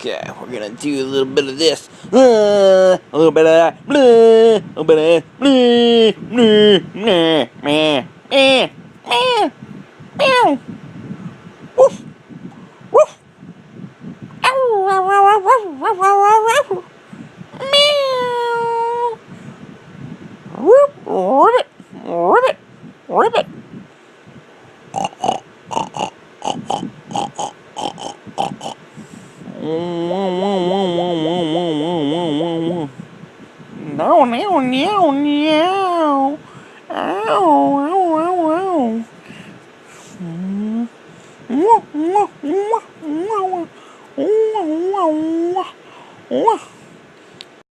Okay, we're gonna do a little bit of this. A little bit of that. Blah, a little bit of that. Blah, blah, blah, meh, meh, meh, meow. Woof, woof. Ow, wow, wow, wow, wow, wow, wow, wow. Meow. Whoop, ribbit, ribbit, ribbit. No, no, no, no. Ow, ow, ow, ow. Mwah, mwah, mwah, mwah, mwah, mwah, mwah, mwah.